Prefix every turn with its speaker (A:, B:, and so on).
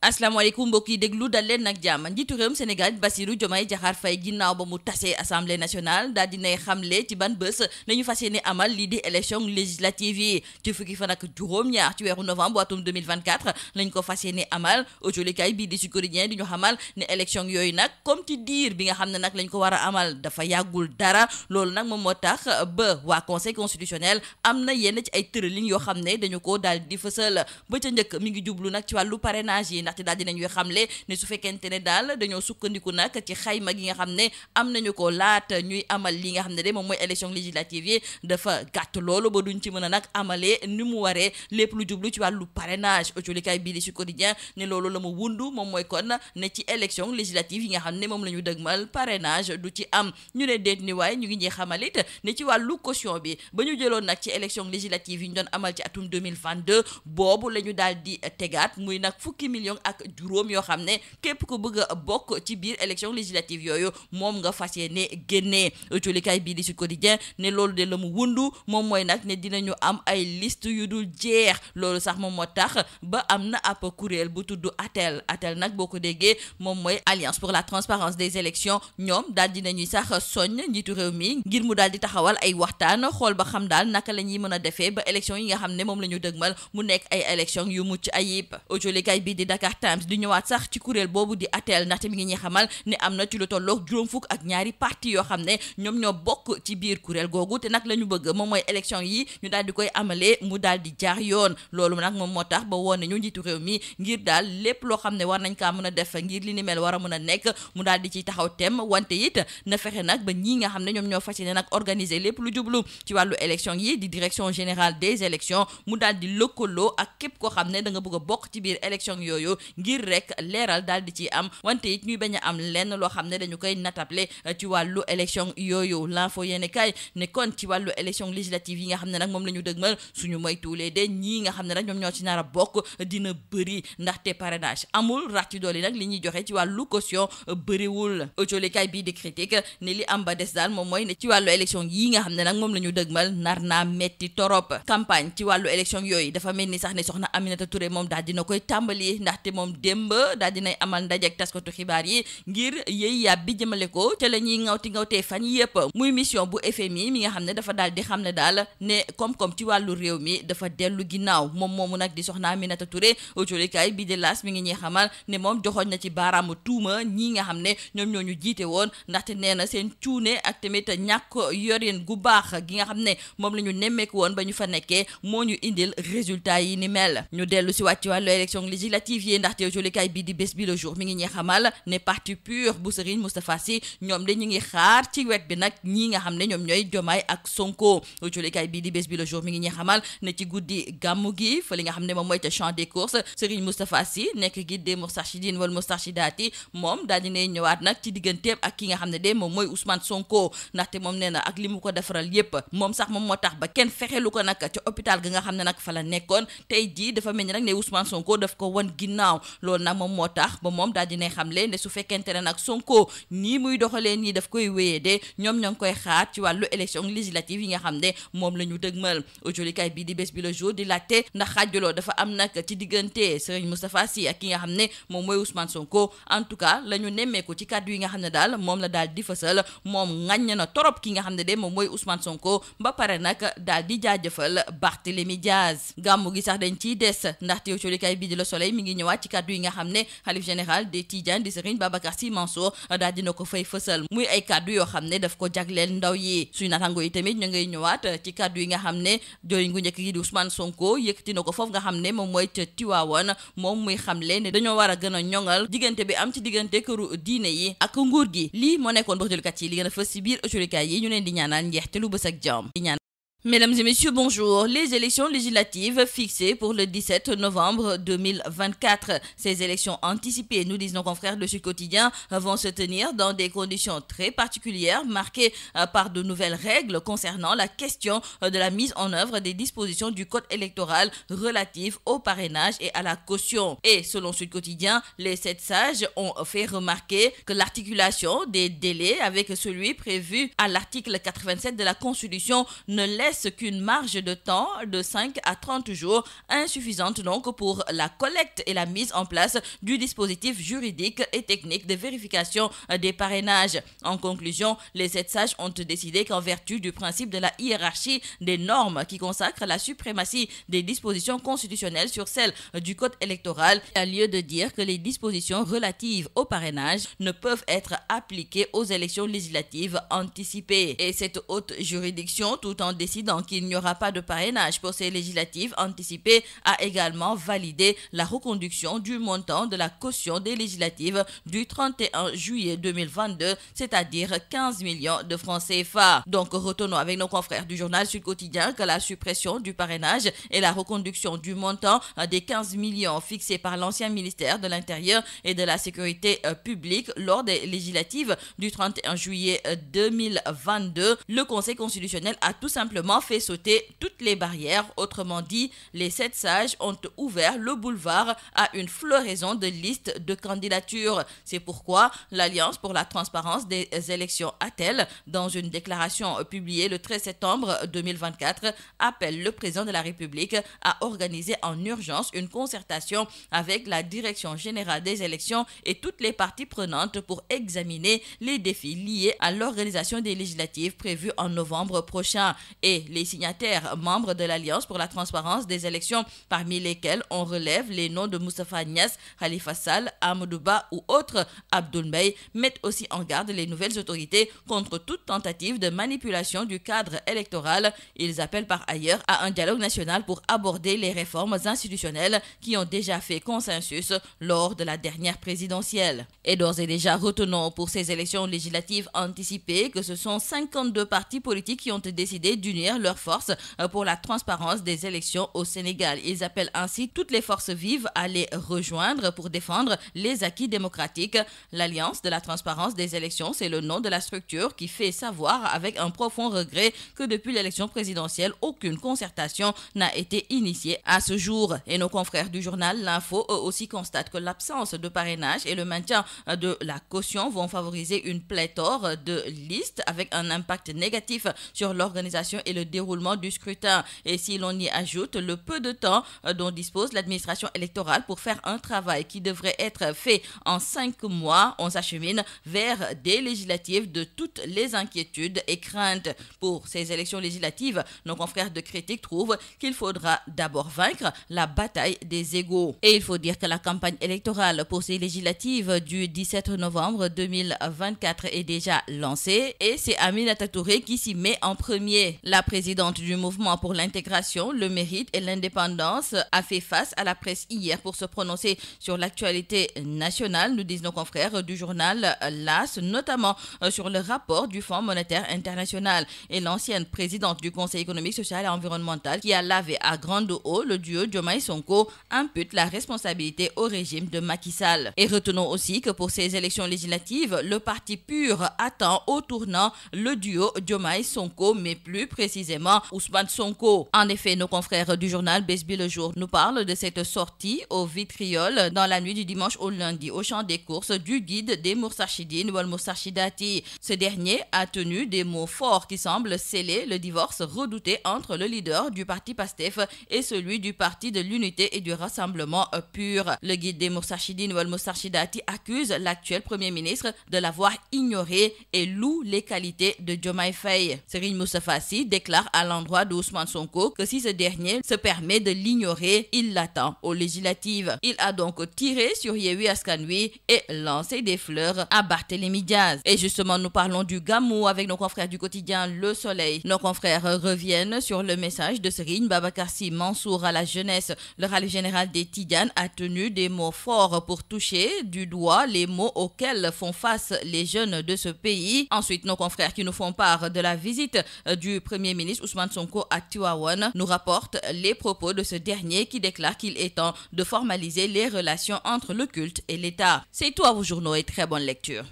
A: asalaamaaleykum mbokk yi déglu dal leen nag jàmm njiitu réewum Sénégal Bassirou Diomaye Diakhar Faye ginnaaw ba mu tasee assemblée nationale daal dinay xamle ci ban bés nañu fas yéene amal lii di élection législative yi ci fukki fan ak juróom-ñaar ci weeru novembre atum 2024 lañ ko fas yéene amal autolikaay bii di Sud Quotidien di ñu xamal ne élection yooyu nag comme ci diir bi nga xam ne nag lañ ko war a amal dafa yàggul dara loolu nag moom moo tax ba waa conseil constitutionnel am na yenn ci ay tëralin yoo xam ne dañu ko daal di fësal ba ca njëkk mi ngi jublu nag ci wàllu parrainage yi ndaxte daal dinañuy xamle ne su fekkente ne daal dañoo sukkandiku nag ci xayma gi nga xam ne am nañu ko laata ñuy amal li nga xam ne de moom mooy élection législative yi dafa gàtt loolu ba duñ ci mën a nag amalee ni mu waree lépp lu jublu ci wàllu parrainage autolikaay bii di Sud Quotidien ne loolu la mu wundu moom mooy kon ne ci élection législative yi nga xam ne moom la ñu dëgmal parrainage du ci am ñu ne déet ni waaye ñu ngi ñuy xamalit ne ci wàllu caution bi ba ñu jëloon nag ci élection législative yi ñu doon amal ci atum 2022 boobu la ñu daal di tegaat muy nag fukki million ak juróom yoo xam ne képp ko bëgg a bokk ci biir élection législative yooyu moom nga fas yéene génnee autolikaay bii di Sud Quotidien ne loolu de la mu wundu moom mooy nag ne dinañu am ay liste yu dul jeex loolu sax moom moo tax ba am na ab kuréel bu tudd ATEL nag boo ko déggee moom mooy Alliance pour la transparence des élections ñoom daal dinañuy sax soññ njiitu réew mi ngir mu daal di taxawal ay waxtaan xool ba xam daal naka la ñuy mën a defee ba élection yi nga xam ne moom la ñu dëgmal mu nekk ay élection yu mucc ayib autolikaay bii di Dakar Times di ñëwaat sax ci kuréel boobu di ATEL ndaxte mi ngi ñuy xamal ne am na ci lu tolloog juróom fukk ak ñaari parti yoo xam ne ñoom ñoo bokk ci biir kuréel googu te nag la ñu bëgg moom mooy élection yi ñu daal di koy amalee mu daal di jaar yoon loolu nag moom moo tax ba woon nañu njiitu réew mi ngir daal lépp loo xam ne war nañ kaa mën a def ngir li ni mel war a mën a nekk mu daal di ciy taxaw tem wante it na fexe nag ba ñii nga xam ne ñoom ñoo fas yéene nag organiser lépp lu jublu ci wàllu élection yi di direction générale des élections mu daal di lëkkaloo ak képp koo xam ne da nga bëgg a bokk ci biir élection yooyu ngir rek leeral daal di ci am wante it ñuy bañ a am lenn loo xam ne dañu koy natable ci wàllu élection yooyu l'info yéene kaay ne kon ci wàllu élection législative yi nga xam ne nag moom la ñu dëgmal suñu moytuwulee de ñii nga xam ne nag ñoom ñoo ci nar a bokk dina bëri ndaxte parrainage amul rax ci dooli nag li ñuy joxe ci wàllu caution bëriwul autolikaay bii di critique ne li am ba des daal moom mooy ne ci wàllu élection yi nga xam ne nag moom la ñu dëgmal nar naa metti torop campagne ci wàllu élection yooyu dafa mel ni sax ne soxna Aminata Touré moom daal dina koy tàmbali ndaxte moom démb daal dinay amal ndajeek taskatu xibaar yi ngir yëy yàbbi jëmale ko te la ñuy ngawtee fan yëpp muy mission bu FMI mi nga xam ne dafa daal di xam ne daal ne koom-koom ci wàllu réew mi dafa dellu ginnaaw moom moomu nag di soxna Aminata Touré autolikaay bi de L'As mi ngi ñuy xamal ne moom joxoon na ci baaraamu tuuma ñii nga xam ne ñoom ñoo ñu jiite woon ndaxte nee na seen cuune ak tamit ñàkk yorin gu baax gi nga xam ne moom la ñu nemmeeku woon ba ñu fa nekkee moo ñu indil résultat yi ni mel ñu dellu si wàcc ci wàllu élection législative yi ndaxte autolikaay bi di Bës Bi Le Jour mi ngi ñuy xamal ne parti pur bu Serigne Moustapha Sy ñoom de ñu ngi xaar ci wet bi nag ñii nga xam ne ñoom ñooy Diomaye ak Sonko autolikaay bi di Bës Bi Le Jour mi ngi ñuy xamal ne ci guddi gàmmu gi fa li nga xam ne moom mooy ca champ des courses Serigne Moustapha Sy nekk guide des Moustarchidine wala Moustarchidaty moom daal dina ñëwaat nag ci digganteem ak ki nga xam ne de moom mooy Ousmane Sonko ndaxte moom nee na ak li mu ko defaral yépp moom sax moom moo tax ba kenn fexelu ko nag ca hôpital ga nga xam ne nag fa la nekkoon tey jii dafa mel ni nag ne Ousmane Sonko daf ko wan ginnaaw loolu nag moom moo tax ba moom daal dinay xamle ne su fekkente ne nag Sonko nii muy doxalee nii daf koy wéyee de ñoom ñoo ngi koy xaar ci wàllu élection législative yi nga xam ne moom la ñu dëgmal autolikaay bii di Bës Bi Le Jour di laajte ndax xaajaloo dafa am nag ci diggante Serigne Moustapha Sy ak ki nga xam ne moom mooy Ousmane Sonko en tout cas la ñu nemmeeku ci kàddu yi nga xam ne daal moom la daal di fësal moom ŋàññ na torop ki nga xam ne de moom mooy Ousmane Sonko ba pare nag daal di jaajëfal Barthélémy Diaz gàmmu gi sax dañ ciy des ndaxte autolikaay bii di Le Soleil mi ngi ñëwaat ci kàddu yi nga xam ne xalif général des Tidianes di Serigne Babacar Sy Mansour daal dina ko fay fësal muy ay kàddu yoo xam ne daf ko jagleel ndaw yi suñu natango yi tamit ñu ngay ñëwaat ci kàddu yi nga xam ne joriñ gu njëkk gi di Ousmane Sonko yëkkati na ko foofu nga xam ne moom mooy ca Tiwaawoon moom muy xamle ne dañoo war a gën a ñoŋal diggante bi am ci diggante këru diine yi ak nguur gi lii moo nekkoon boxjëlukat yi li gën a fës si biir autolikaay yi ñu leen di ñaanal njeexte lu bës ak jàmm di ñaan. Mesdames et messieurs, bonjour. Les élections législatives fixées pour le 17 novembre 2024. Ces élections anticipées, nous disent nos confrères de Sud Quotidien, vont se tenir dans des conditions très particulières, marquées par de nouvelles règles concernant la question de la mise en œuvre des dispositions du code électoral relatives au parrainage et à la caution. Et selon Sud Quotidien, les 7 sages ont fait remarquer que l'articulation des délais avec celui prévu à l'article 87 de la Constitution ne laisse laisse qu'une marge de temps de 5 à 30 jours, insuffisante donc pour la collecte et la mise en place du dispositif juridique et technique de vérification des parrainages. En conclusion, les 7 sages ont décidé qu'en vertu du principe de la hiérarchie des normes qui consacre la suprématie des dispositions constitutionnelles sur celles du code électoral, il y a lieu de dire que les dispositions relatives au parrainage ne peuvent être appliquées aux élections législatives anticipées. Et cette haute juridiction, tout en décidant qu'il n'y aura pas de parrainage pour ces législatives anticipées, a également validé la reconduction du montant de la caution des législatives du 31 juillet 2022, c'est-à-dire 15 millions de francs CFA. Donc retenons avec nos confrères du journal Sud Quotidien que la suppression du parrainage et la reconduction du montant des 15 millions fixés par l'ancien ministère de l'Intérieur et de la Sécurité publique lors des législatives du 31 juillet 2022, le Conseil constitutionnel a tout simplement fait sauter toutes les barrières. Autrement dit, les 7 sages ont ouvert le boulevard à une floraison de listes de candidatures. C'est pourquoi l'Alliance pour la transparence des élections ATEL, dans une déclaration publiée le 13 septembre 2024, appelle le président de la République à organiser en urgence une concertation avec la Direction générale des élections et toutes les parties prenantes pour examiner les défis liés à l'organisation des législatives prévues en novembre prochain. Et les signataires membres de l'Alliance pour la transparence des élections, parmi lesquels on relève les noms de Moustapha Niasse, Khalifa Sall, Amadou Ba ou autres, Abdoul Mbaye, mettent aussi en garde les nouvelles autorités contre toute tentative de manipulation du cadre électoral. Ils appellent par ailleurs à un dialogue national pour aborder les réformes institutionnelles qui ont déjà fait consensus lors de la dernière présidentielle. Et d'ores et déjà, retenons pour ces élections législatives anticipées que ce sont 52 partis politiques qui ont décidé d'unir leurs forces pour la transparence des élections au Sénégal. Ils appellent ainsi toutes les forces vives à les rejoindre pour défendre les acquis démocratiques. L'Alliance de la transparence des élections, c'est le nom de la structure qui fait savoir avec un profond regret que depuis l'élection présidentielle, aucune concertation n'a été initiée à ce jour. Et nos confrères du journal L'Info, eux aussi, constatent que l'absence de parrainage et le maintien de la caution vont favoriser une pléthore de listes avec un impact négatif sur l'organisation et le déroulement du scrutin. Et si l'on y ajoute le peu de temps dont dispose l'administration électorale pour faire un travail qui devrait être fait en 5 mois, on s'achemine vers des législatives de toutes les inquiétudes et craintes. Pour ces élections législatives, nos confrères de Critique trouvent qu'il faudra d'abord vaincre la bataille des égos. Et il faut dire que la campagne électorale pour ces législatives du 17 novembre 2024 est déjà lancée et c'est Aminata Touré qui s'y met en premier. La présidente du mouvement pour l'intégration, le mérite et l'indépendance a fait face à la presse hier pour se prononcer sur l'actualité nationale, nous disent nos confrères du journal LAS, notamment sur le rapport du Fonds monétaire international. Et l'ancienne présidente du Conseil économique, social et environnemental qui a lavé à grande eau le duo Diomaye-Sonko impute la responsabilité au régime de Macky Sall. Et retenons aussi que pour ces élections législatives, le parti PUR attend au tournant le duo Diomaye-Sonko, mais plus précisément Ousmane Sonko. En effet, nos confrères du journal Besbi Le Jour nous parlent de cette sortie au vitriol dans la nuit du dimanche au lundi au champ des courses du guide des Moustarchidines Wal Moustarchidati. Ce dernier a tenu des mots forts qui semblent sceller le divorce redouté entre le leader du parti PASTEF et celui du parti de l'unité et du rassemblement PUR. Le guide des Moustarchidines Wal Moustarchidati accuse l'actuel premier ministre de l'avoir ignoré et loue les qualités de Diomaye Faye. Serigne Moustapha Sy déclare à l'endroit d'Ousmane Sonko que si ce dernier se permet de l'ignorer, il l'attend aux législatives. Il a donc tiré sur Yewwi Askan Wi et lancé des fleurs à Barthélémy Diaz. Et justement, nous parlons du Gamou avec nos confrères du quotidien Le Soleil. Nos confrères reviennent sur le message de Serigne Babacar Sy Mansour à la jeunesse. Le khalife général des Tidianes a tenu des mots forts pour toucher du doigt les maux auxquels font face les jeunes de ce pays. Ensuite, nos confrères qui nous font part de la visite du premier ministre Ousmane Sonko à Tivaouane nous rapportent les propos de ce dernier qui déclare qu'il est temps de formaliser les relations entre le culte et l'État. C'est tout à vos journaux et très bonne lecture.